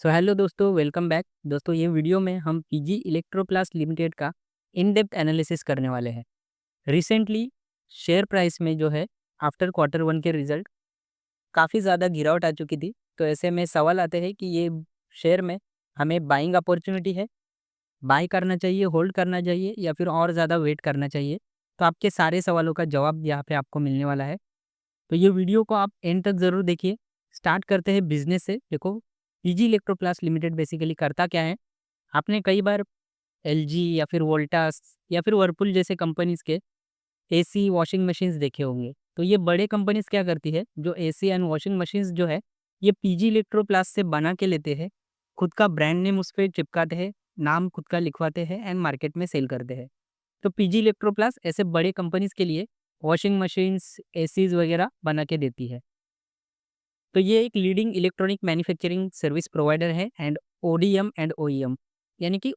So hello दोस्तों, welcome back. दोस्तों, ये वीडियो में हम पीजी इलेक्ट्रोप्लास्ट लिमिटेड का इन डेप्थ एनालिसिस करने वाले हैं। रिसेंटली शेयर प्राइस में जो है आफ्टर क्वार्टर वन के रिजल्ट काफ़ी ज़्यादा गिरावट आ चुकी थी। तो ऐसे में सवाल आते हैं कि ये शेयर में हमें बाइंग अपॉर्चुनिटी है, बाय करना चाहिए, होल्ड करना चाहिए या फिर और ज़्यादा वेट करना चाहिए। तो आपके सारे सवालों का जवाब यहाँ पे आपको मिलने वाला है। तो ये वीडियो को आप एंड तक ज़रूर देखिए। स्टार्ट करते हैं बिजनेस से। देखो, पीजी इलेक्ट्रोप्लास्ट लिमिटेड बेसिकली करता क्या है। आपने कई बार एलजी या फिर वोल्टास या फिर वर्लपूल जैसे कंपनीज के एसी वॉशिंग मशीन्स देखे होंगे। तो ये बड़े कंपनीज क्या करती है, जो एसी एंड वॉशिंग मशीन्स जो है ये पीजी इलेक्ट्रोप्लास्ट से बना के लेते हैं, खुद का ब्रांड नेम उस पर चिपकाते हैं, नाम खुद का लिखवाते हैं एंड मार्केट में सेल करते हैं। तो पीजी इलेक्ट्रोप्लास्ट ऐसे बड़े कंपनीज के लिए वॉशिंग मशीन्स, एसीज वगैरह बना के देती है। तो ये एक leading electronic manufacturing service provider है एंड ओडीएम एंड ओईएम, यानी कि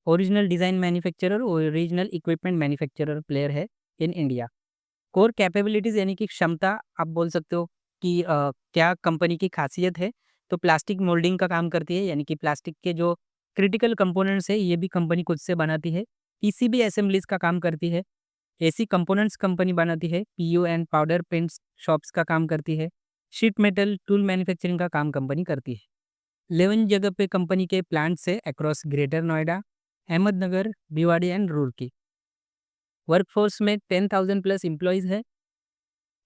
original design manufacturer, original equipment manufacturer player है इन इंडिया। कोर कैपेबिलिटीज़ यानी कि क्षमता, आप बोल सकते हो कि क्या कंपनी की खासियत है। तो प्लास्टिक मोल्डिंग का काम करती है, यानी कि प्लास्टिक के जो क्रिटिकल कंपोनेंट्स है ये भी कंपनी खुद से बनाती है। पीसीबी असेंबलीज का काम करती है। एसी कंपोनेंट्स कंपनी बनाती है। PU and powder paints shops का काम करती है। शीट मेटल टूल मैन्युफैक्चरिंग का काम कंपनी करती है। 11 जगह पे कंपनी के प्लांट्स है across greater Noida, Ahmednagar, Bhiwadi and Roorkee. Workforce में 10,000 प्लस एम्प्लॉयज़ है।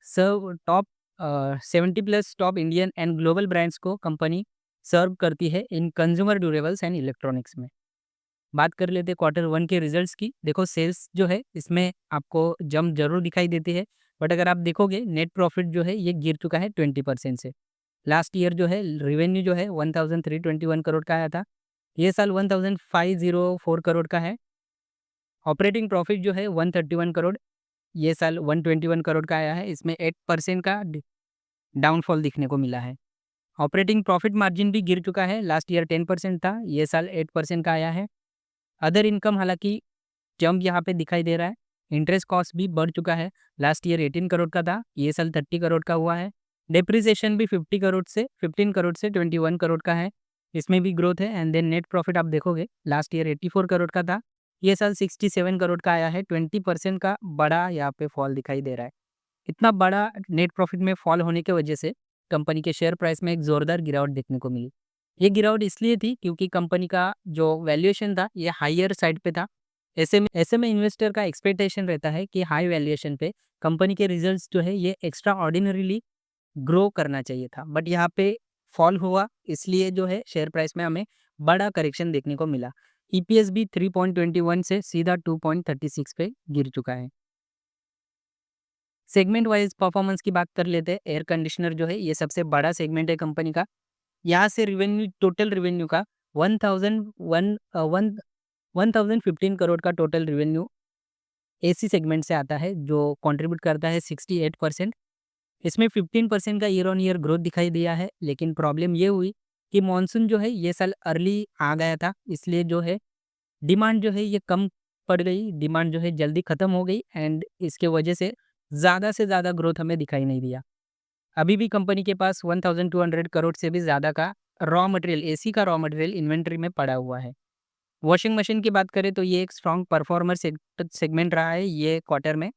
Serve top 70 plus top Indian and global brands को कंपनी सर्व करती है in consumer durables and electronics में। बात कर लेते हैं क्वार्टर वन के रिजल्ट्स की। देखो, सेल्स जो है इसमें आपको जंप जरूर दिखाई देती है, बट अगर आप देखोगे नेट प्रॉफिट जो है ये गिर चुका है 20% से। लास्ट ईयर जो है रेवेन्यू जो है 1321 करोड़ का आया था, ये साल 1504 करोड़ का है। ऑपरेटिंग प्रॉफिट जो है 131 करोड़, ये साल 121 करोड़ का आया है। इसमें 8% का डाउनफॉल दिखने को मिला है। ऑपरेटिंग प्रॉफिट मार्जिन भी गिर चुका है, लास्ट ईयर 10% था, ये साल 8% का आया है। अदर इनकम हालांकि जंप यहाँ पे दिखाई दे रहा है। इंटरेस्ट कॉस्ट भी बढ़ चुका है, लास्ट ईयर 18 करोड़ का था, ये साल 30 करोड़ का हुआ है। डेप्रिसिएशन भी 15 करोड़ से 21 करोड़ का है, इसमें भी ग्रोथ है। एंड देन नेट प्रॉफिट आप देखोगे लास्ट ईयर 84 करोड़ का था, ये साल 67 करोड़ का आया है। 20% का बड़ा यहाँ पे फॉल दिखाई दे रहा है। इतना बड़ा नेट प्रॉफिट में फॉल होने की वजह से कंपनी के शेयर प्राइस में एक ज़ोरदार गिरावट देखने को मिली। ये गिरावट इसलिए थी क्योंकि कंपनी का जो वैल्यूएशन था ये हायर साइड पे था। ऐसे में इन्वेस्टर का एक्सपेक्टेशन रहता है कि हाई वैल्यूएशन पे कंपनी के रिजल्ट्स जो है ये एक्स्ट्रा ऑर्डिनरीली ग्रो करना चाहिए था, बट यहाँ पे फॉल हुआ, इसलिए जो है शेयर प्राइस में हमें बड़ा करेक्शन देखने को मिला। ईपीएस भी 3.21 से सीधा 2.36 पे गिर चुका है। सेगमेंट वाइज परफॉर्मेंस की बात कर लेते हैं। एयर कंडीशनर जो है ये सबसे बड़ा सेगमेंट है कंपनी का। यहाँ से रिवेन्यू, टोटल रिवेन्यू का 1015 करोड़ का टोटल रिवेन्यू एसी सेगमेंट से आता है, जो कंट्रीब्यूट करता है 68%। इसमें 15% का ईयर ऑन ईयर ग्रोथ दिखाई दिया है, लेकिन प्रॉब्लम ये हुई कि मानसून जो है ये साल अर्ली आ गया था, इसलिए जो है डिमांड जो है ये कम पड़ गई, डिमांड जो है जल्दी ख़त्म हो गई एंड इसके वजह से ज़्यादा ग्रोथ हमें दिखाई नहीं दिया। अभी भी कंपनी के पास 1200 करोड़ से भी ज़्यादा का रॉ मटेरियल, एसी का रॉ मटेरियल इन्वेंट्री में पड़ा हुआ है। वॉशिंग मशीन की बात करें तो ये एक स्ट्रॉन्ग परफॉर्मर सेगमेंट रहा है ये क्वार्टर में।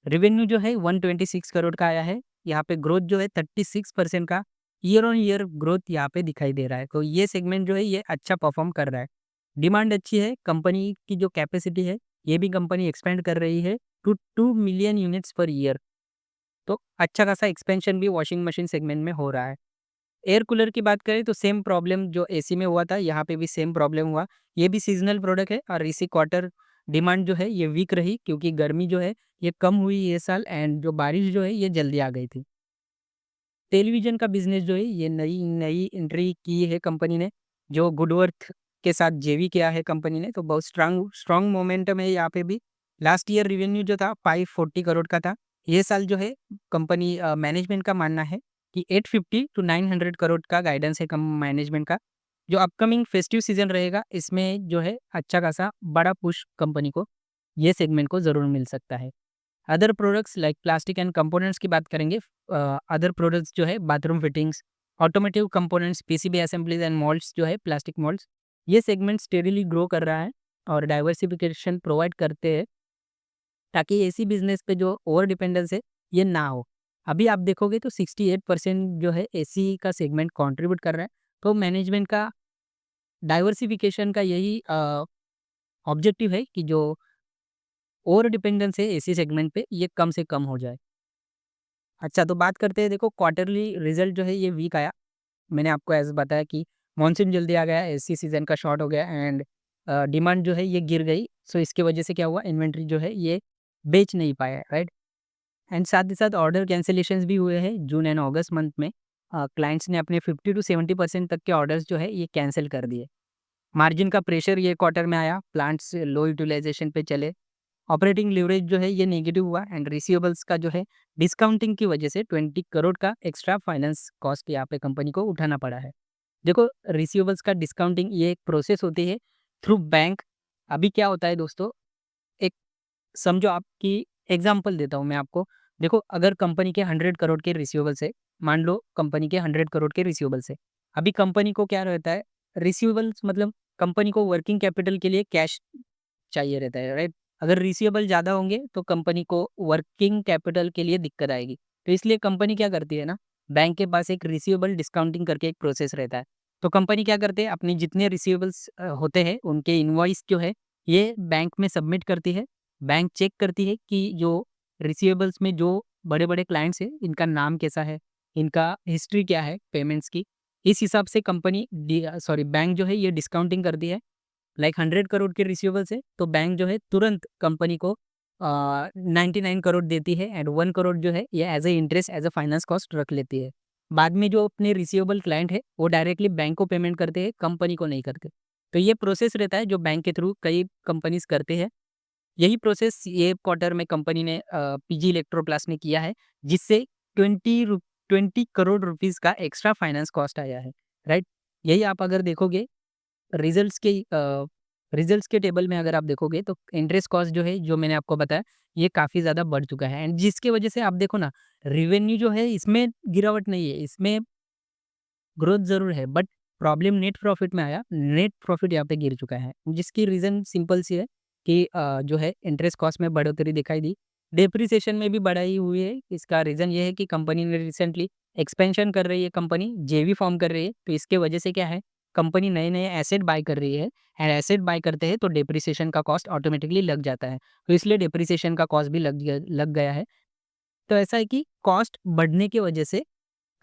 रेवेन्यू जो है 126 करोड़ का आया है। यहाँ पे ग्रोथ जो है 36% का ईयर ऑन ईयर ग्रोथ यहाँ पे दिखाई दे रहा है। तो ये सेगमेंट जो है ये अच्छा परफॉर्म कर रहा है। डिमांड अच्छी है, कंपनी की जो कैपेसिटी है ये भी कंपनी एक्सपेंड कर रही है to 2 million units per year. तो अच्छा खासा एक्सपेंशन भी वॉशिंग मशीन सेगमेंट में हो रहा है। एयर कूलर की बात करें तो सेम प्रॉब्लम जो एसी में हुआ था यहाँ पे भी सेम प्रॉब्लम हुआ। ये भी सीजनल प्रोडक्ट है और इसी क्वार्टर डिमांड जो है ये वीक रही, क्योंकि गर्मी जो है ये कम हुई ये साल एंड जो बारिश जो है ये जल्दी आ गई थी। टेलीविज़न का बिज़नेस जो है ये नई नई एंट्री की है कंपनी ने, जो गुडवर्थ के साथ जेवी किया है कंपनी ने, तो बहुत स्ट्रांग स्ट्रॉन्ग मोमेंटम है यहाँ पे भी। लास्ट ईयर रेवेन्यू जो था 540 करोड़ का था, ये साल जो है कंपनी मैनेजमेंट का मानना है कि 850 टू 900 करोड़ का गाइडेंस है कम मैनेजमेंट का। जो अपकमिंग फेस्टिव सीजन रहेगा इसमें जो है अच्छा खासा बड़ा पुश कंपनी को, ये सेगमेंट को ज़रूर मिल सकता है। Other products like plastic and components की बात करेंगे। अदर प्रोडक्ट्स जो है bathroom fittings, automotive components, PCB assemblies and moulds जो है, प्लास्टिक मोल्ड्स, ये सेगमेंट स्टेडीली ग्रो कर रहा है और डाइवर्सिफिकेशन प्रोवाइड करते हैं ताकि ऐसी बिजनेस पे जो ओवर डिपेंडेंस है ये ना हो। अभी आप देखोगे तो 68% जो है एसी का सेगमेंट कंट्रीब्यूट कर रहा है। तो मैनेजमेंट का डाइवर्सिफिकेशन का यही ऑब्जेक्टिव है कि जो ओवर डिपेंडेंस है एसी सेगमेंट पे ये कम से कम हो जाए। अच्छा, तो बात करते हैं, देखो क्वार्टरली रिजल्ट जो है ये वीक आया। मैंने आपको ऐसे बताया कि मॉनसून जल्दी आ गया, एसी सीजन का शॉर्ट हो गया एंड डिमांड जो है ये गिर गई। सो इसकी वजह से क्या हुआ, इन्वेंट्री जो है ये बेच नहीं पाया, राइट। एंड साथ ही साथ ऑर्डर कैंसिलेशंस भी हुए हैं जून एंड अगस्त मंथ में। क्लाइंट्स ने अपने 50 to 70% तक के ऑर्डर्स जो है ये कैंसिल कर दिए। मार्जिन का प्रेशर ये क्वार्टर में आया, प्लांट्स लो यूटिलाइजेशन पे चले, ऑपरेटिंग लीवरेज जो है ये नेगेटिव हुआ एंड रिसीवेबल्स का जो है डिस्काउंटिंग की वजह से 20 करोड़ का एक्स्ट्रा फाइनेंस कॉस्ट यहाँ पे कंपनी को उठाना पड़ा है। देखो, रिसीवेबल्स का डिस्काउंटिंग ये एक प्रोसेस होती है थ्रू बैंक। अभी क्या होता है दोस्तों, एक समझो आपकी एग्जांपल देता हूँ मैं आपको। देखो, अगर कंपनी के 100 करोड़ के रिसीवेबल्स है, मान लो कंपनी के 100 करोड़ के रिसीवेबल्स है। अभी कंपनी को क्या रहता है, रिसीवेबल्स मतलब कंपनी को वर्किंग कैपिटल के लिए कैश चाहिए रहता है, राइट। अगर रिसीवेबल ज़्यादा होंगे तो कंपनी को वर्किंग कैपिटल के लिए दिक्कत आएगी। तो इसलिए कंपनी क्या करती है ना, बैंक के पास एक रिसीवेबल डिस्काउंटिंग करके एक प्रोसेस रहता है। तो कंपनी क्या करते हैं, अपने जितने रिसीवेबल्स होते हैं उनके इनवॉइस जो है ये बैंक में सबमिट करती है। बैंक चेक करती है कि जो रिसीवेबल्स में जो बड़े-बड़े क्लाइंट्स हैं इनका नाम कैसा है, इनका हिस्ट्री क्या है पेमेंट्स की। इस हिसाब से बैंक जो है ये डिस्काउंटिंग करती है। लाइक 100 करोड़ के रिसीवेबल्स है तो बैंक जो है तुरंत कंपनी को 99 करोड़ देती है एंड 1 करोड़ जो है ये as a interest, as a finance cost रख लेती है। बाद में जो अपने रिसीवेबल क्लाइंट है वो डायरेक्टली बैंक को पेमेंट करते हैं, कंपनी को नहीं करते। तो ये प्रोसेस रहता है जो बैंक के थ्रू कई कंपनीज करते हैं। यही प्रोसेस ये क्वार्टर में कंपनी ने पीजी इलेक्ट्रोप्लास्ट ने किया है, जिससे 20 करोड़ रुपीस का एक्स्ट्रा फाइनेंस कॉस्ट आया है, राइट। यही आप अगर देखोगे रिजल्ट्स के रिजल्ट्स के टेबल में अगर आप देखोगे तो इंटरेस्ट कॉस्ट जो है, जो मैंने आपको बताया, ये काफ़ी ज़्यादा बढ़ चुका है एंड जिसकी वजह से आप देखो ना, रेवेन्यू जो है इसमें गिरावट नहीं है, इसमें ग्रोथ ज़रूर है, बट प्रॉब्लम नेट प्रॉफिट में आया। नेट प्रॉफिट यहाँ पे गिर चुका है, जिसकी रीज़न सिंपल सी है कि जो है इंटरेस्ट कॉस्ट में बढ़ोतरी दिखाई दी। डेप्रिसिएशन में भी बढ़ाई हुई है। इसका रीज़न ये है कि कंपनी ने रिसेंटली एक्सपेंशन कर रही है, कंपनी जेवी फॉर्म कर रही है, तो इसके वजह से क्या है, कंपनी नए-नए एसेट बाय कर रही है एंड एसेट बाय करते हैं तो डेप्रिसिएशन का कॉस्ट ऑटोमेटिकली लग जाता है। तो इसलिए डेप्रिसिएशन का कॉस्ट भी लग गया है। तो ऐसा है कि कॉस्ट बढ़ने की वजह से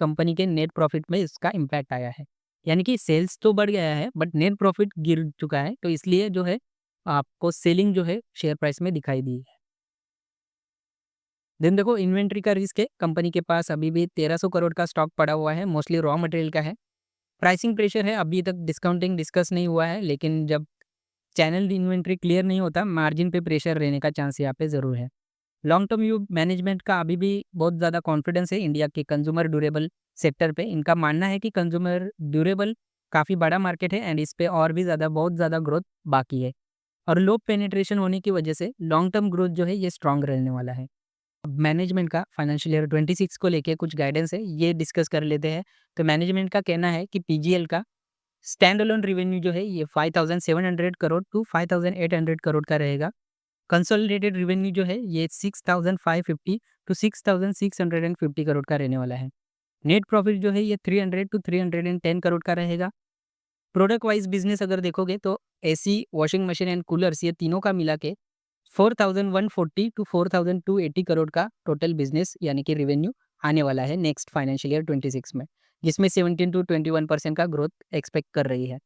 कंपनी के नेट प्रॉफिट में इसका इम्पैक्ट आया है। यानी कि सेल्स तो बढ़ गया है बट नेट प्रॉफिट गिर चुका है, तो इसलिए जो है आपको सेलिंग जो है शेयर प्राइस में दिखाई दी है। देन देखो, इन्वेंट्री का रिस्क है। कंपनी के पास अभी भी 1300 करोड़ का स्टॉक पड़ा हुआ है, मोस्टली रॉ मटेरियल का है। प्राइसिंग प्रेशर है, अभी तक डिस्काउंटिंग डिस्कस नहीं हुआ है, लेकिन जब चैनल इन्वेंट्री क्लियर नहीं होता, मार्जिन पे प्रेशर रहने का चांस यहाँ पे ज़रूर है। लॉन्ग टर्म व्यू मैनेजमेंट का अभी भी बहुत ज़्यादा कॉन्फिडेंस है इंडिया के कंज्यूमर ड्यूरेबल सेक्टर पे। इनका मानना है कि कंज्यूमर ड्यूरेबल काफ़ी बड़ा मार्केट है एंड इस पे और भी ज़्यादा बहुत ज़्यादा ग्रोथ बाकी है और लो पेनिट्रेशन होने की वजह से लॉन्ग टर्म ग्रोथ जो है ये स्ट्रांग रहने वाला है। अब मैनेजमेंट का फाइनेंशियल ईयर 26 को लेके कुछ गाइडेंस है, ये डिस्कस कर लेते हैं। तो मैनेजमेंट का कहना है कि पीजीएल का स्टैंड अलोन रेवेन्यू जो है ये 5700 करोड़ टू 5800 करोड़ का रहेगा। कंसोलिडेटेड रेवेन्यू जो है ये 6550 टू 6650 करोड़ का रहने वाला है। नेट प्रॉफिट जो है ये 300 टू 310 करोड़ का रहेगा। प्रोडक्ट वाइज बिजनेस अगर देखोगे तो AC, washing machine and coolers ये तीनों का मिला के 4140 टू 4280 करोड़ का टोटल बिजनेस यानी कि रेवेन्यू आने वाला है नेक्स्ट फाइनेंशियल ईयर 26 में, जिसमें 17 टू 21% का ग्रोथ एक्सपेक्ट कर रही है।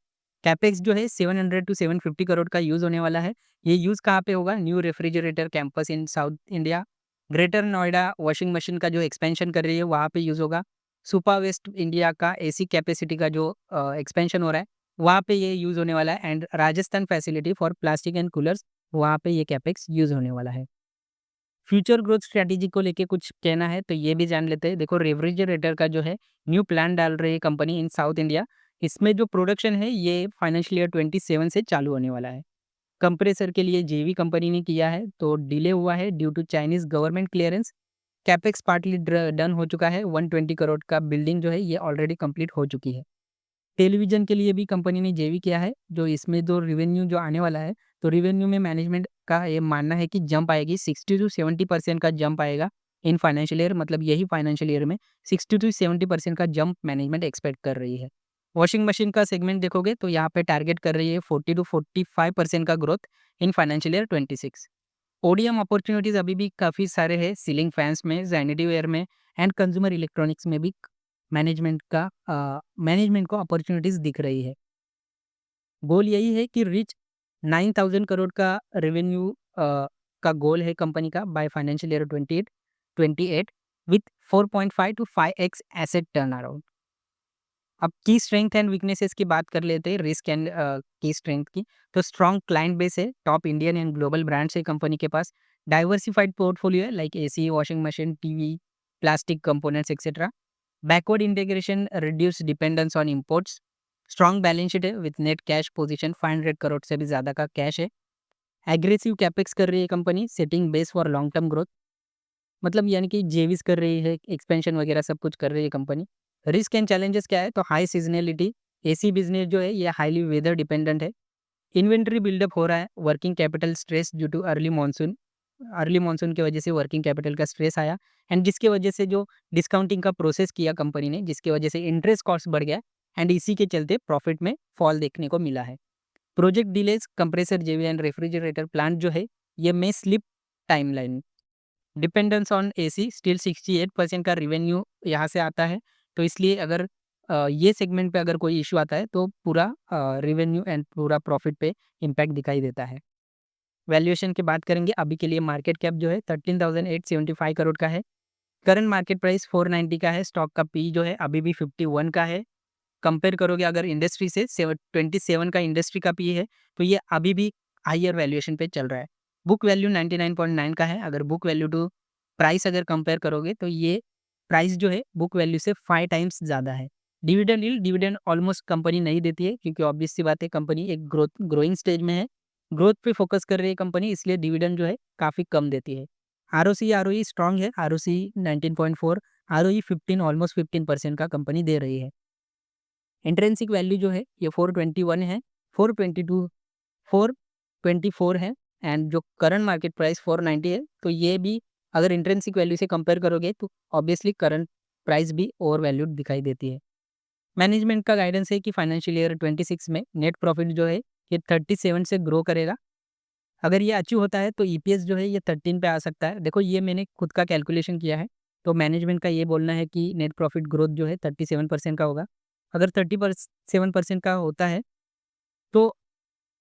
कैपेक्स जो है 700 टू 750 करोड़ का यूज़ होने वाला है। ये यूज़ कहाँ पे होगा, न्यू रेफ्रिजरेटर कैंपस इन south India, greater Noida washing machine का जो एक्सपेंशन कर रही है वहाँ पे यूज़ होगा। सुपर वेस्ट इंडिया का एसी कैपेसिटी का जो एक्सपेंशन हो रहा है वहाँ पे ये यूज़ होने वाला है and Rajasthan facility for plastic and coolers, वहाँ पे ये कैपेक्स यूज़ होने वाला है। फ्यूचर ग्रोथ स्ट्रैटेजी को लेके कुछ कहना है तो ये भी जान लेते हैं। देखो, रेफ्रिजरेटर का जो है न्यू प्लान डाल रही है कंपनी इन साउथ इंडिया। इसमें जो प्रोडक्शन है ये फाइनेंशियल ईयर 27 से चालू होने वाला है। कंप्रेसर के लिए जेवी कंपनी ने किया है तो डिले हुआ है due to Chinese government clearance. Capex partly done हो चुका है, 120 करोड़ का बिल्डिंग जो है ये ऑलरेडी कंप्लीट हो चुकी है। टेलीविज़न के लिए भी कंपनी ने जेवी किया है, जो इसमें जो रेवेन्यू जो आने वाला है, तो रेवेन्यू में मैनेजमेंट का ये मानना है कि जंप आएगी, 60 टू 70% का जंप आएगा इन फाइनेंशियल ईयर, मतलब यही फाइनेंशियल ईयर में 60 टू 70% का जंप मैनेजमेंट एक्सपेक्ट कर रही है। वॉशिंग मशीन का सेगमेंट देखोगे तो यहाँ पे टारगेट कर रही है 40 टू 45% का growth in financial year 26। ODM opportunities अभी भी काफ़ी सारे हैं, सीलिंग फैन्स में, सैनिटरी वेयर में एंड कंज्यूमर इलेक्ट्रॉनिक्स में भी मैनेजमेंट को अपॉर्च्युनिटीज़ दिख रही है। गोल यही है कि रीच 9,000 करोड़ का रेवेन्यू का गोल है कंपनी का by financial year 28 with 4.5 to 5x asset turnaround. अब की स्ट्रेंथ एंड वीकनेसेस की बात कर लेते हैं, रिस्क एंड की स्ट्रेंथ की। तो स्ट्रॉन्ग क्लाइंट बेस है, top Indian and global brands है कंपनी के पास, डाइवर्सिफाइड पोर्टफोलियो है like AC, washing machine, TV, plastic components etcetera. Backward integration, reduce dependence on imports, strong balance sheet है with net cash position 500 crore से भी ज़्यादा का कैश है। एग्रेसिव कैपेक्स कर रही है company, setting base for long term growth, मतलब यानी कि जेवीज़ कर रही है, एक्सपेंशन वगैरह सब कुछ कर रही है कंपनी। रिस्क एंड चैलेंजेस क्या है, तो हाई सीज़नैलिटी, एसी बिज़नेस जो है ये हाईली वेदर डिपेंडेंट है। इन्वेंटरी बिल्डअप हो रहा है, working capital stress due too early monsoon की वजह से वर्किंग कैपिटल का स्ट्रेस आया एंड जिसकी वजह से जो डिस्काउंटिंग का प्रोसेस किया कंपनी ने, जिसकी वजह से इंटरेस्ट कॉस्ट बढ़ गया एंड इसी के चलते प्रॉफिट में फॉल देखने को मिला है। प्रोजेक्ट डिलेज, कंप्रेसर जेवी एंड रेफ्रिजरेटर प्लांट जो है ये में slip timeline, dependence on AC still 68% का रिवेन्यू यहाँ से आता है, तो इसलिए अगर ये सेगमेंट पे अगर कोई इश्यू आता है तो पूरा रिवेन्यू एंड पूरा प्रॉफिट पे इम्पैक्ट दिखाई देता है। वैल्यूएशन की बात करेंगे, अभी के लिए मार्केट कैप जो है 13,875 करोड़ का है, करंट मार्केट प्राइस 490 का है, स्टॉक का पी जो है अभी भी 51 का है। कंपेयर करोगे अगर इंडस्ट्री से 27 का इंडस्ट्री का पी है, तो ये अभी भी हायर वैल्यूएशन पे चल रहा है। बुक वैल्यू 99.9 का है, अगर बुक वैल्यू टू प्राइस अगर कंपेयर करोगे तो ये प्राइस जो है बुक वैल्यू से 5 टाइम्स ज़्यादा है। डिविडेंड ऑलमोस्ट कंपनी नहीं देती है, क्योंकि ऑब्वियस सी बात है कंपनी एक ग्रोइंग स्टेज में है, ग्रोथ पे फोकस कर रही है कंपनी, इसलिए डिविडेंड जो है काफ़ी कम देती है। आरओसी आरओई स्ट्रांग है, आरओसी 19.4, आरओई 15, ऑलमोस्ट 15% का कंपनी दे रही है। इंट्रिंसिक वैल्यू जो है ये 421 है, 422 424 है एंड जो करंट मार्केट प्राइस 490 है, तो ये भी अगर इंट्रिंसिक वैल्यू से कंपेयर करोगे तो ऑब्वियसली करंट प्राइस भी ओवर वैल्यूड दिखाई देती है। मैनेजमेंट का गाइडेंस है कि फाइनेंशियल ईयर 26 में नेट प्रॉफिट जो है ये 37 से ग्रो करेगा। अगर ये अचीव होता है तो ईपीएस जो है ये 13 पे आ सकता है। देखो ये मैंने खुद का कैलकुलेशन किया है, तो मैनेजमेंट का ये बोलना है कि नेट प्रॉफिट ग्रोथ जो है 37% का होगा। अगर 37% का होता है तो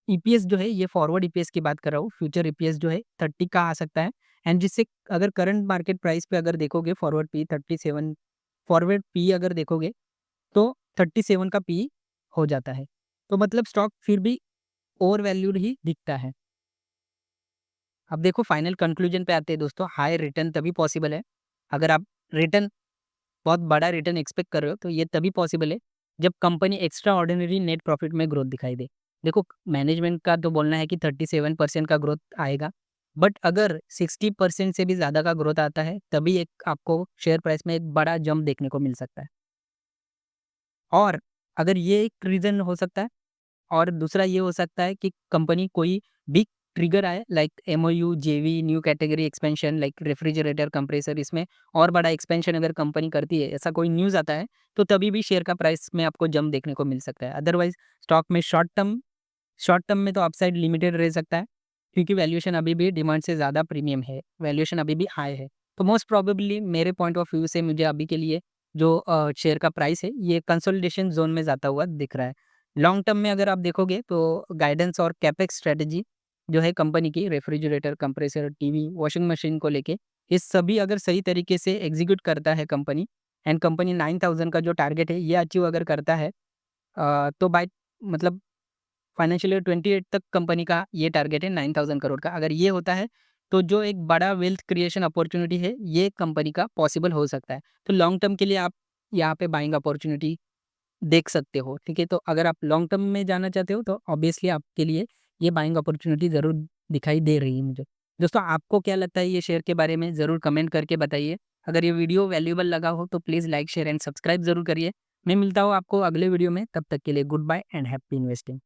ईपीएस जो है ये फॉरवर्ड ईपीएस की बात कर रहा हूँ, फ्यूचर ईपीएस जो है 30 का आ सकता है एंड जिससे अगर करंट मार्केट प्राइस पे अगर देखोगे फॉरवर्ड पी अगर देखोगे तो 37 का पी हो जाता है। तो मतलब स्टॉक फिर भी ओवर वैल्यूड ही दिखता है। अब देखो फाइनल कंक्लूजन पे आते हैं दोस्तों, हाई रिटर्न तभी पॉसिबल है, अगर आप रिटर्न बहुत बड़ा रिटर्न एक्सपेक्ट कर रहे हो तो ये तभी पॉसिबल है जब company extra ordinary net profit में ग्रोथ दिखाई दे। देखो मैनेजमेंट का तो बोलना है कि 37% का ग्रोथ आएगा, बट अगर 60% से भी ज़्यादा का ग्रोथ आता है तभी एक आपको शेयर प्राइस में एक बड़ा जंप देखने को मिल सकता है। और अगर ये एक रीज़न हो सकता है और दूसरा ये हो सकता है कि कंपनी कोई बिग ट्रिगर आए लाइक एमओयू, जेवी, new category expansion like refrigerator, compressor, इसमें और बड़ा एक्सपेंशन अगर कंपनी करती है, ऐसा कोई न्यूज़ आता है, तो तभी भी शेयर का प्राइस में आपको जंप देखने को मिल सकता है। अदरवाइज़ स्टॉक में शॉर्ट टर्म में तो अपसाइड लिमिटेड रह सकता है, क्योंकि वैल्यूएशन अभी भी डिमांड से ज़्यादा प्रीमियम है, वैल्यूएशन अभी भी हाई है। तो मोस्ट प्रोबेबली मेरे पॉइंट ऑफ व्यू से मुझे अभी के लिए जो शेयर का प्राइस है ये कंसोलिडेशन ज़ोन में जाता हुआ दिख रहा है। लॉन्ग टर्म में अगर आप देखोगे तो गाइडेंस और कैपेक्स स्ट्रैटेजी जो है कंपनी की, refrigerator, compressor, TV, washing machine को लेके, ये सभी अगर सही तरीके से एग्जीक्यूट करता है कंपनी एंड कंपनी 9,000 का जो टारगेट है ये अचीव अगर करता है, तो बाय मतलब फाइनेंशियल ईयर 28 तक कंपनी का ये टारगेट है 9,000 करोड़ का। अगर ये होता है तो जो एक बड़ा वेल्थ क्रिएशन अपॉर्चुनिटी है ये कंपनी का पॉसिबल हो सकता है। तो लॉन्ग टर्म के लिए आप यहाँ पे बाइंग अपॉर्चुनिटी देख सकते हो, ठीक है? तो अगर आप लॉन्ग टर्म में जाना चाहते हो तो ऑब्वियसली आपके लिए ये बाइंग अपॉर्चुनिटी ज़रूर दिखाई दे रही है मुझे। दोस्तों आपको क्या लगता है ये शेयर के बारे में ज़रूर कमेंट करके बताइए। अगर ये वीडियो वैल्यूएबल लगा हो तो please like, share and subscribe ज़रूर करिए। मैं मिलता हूँ आपको अगले वीडियो में, तब तक के लिए goodbye and happy investing.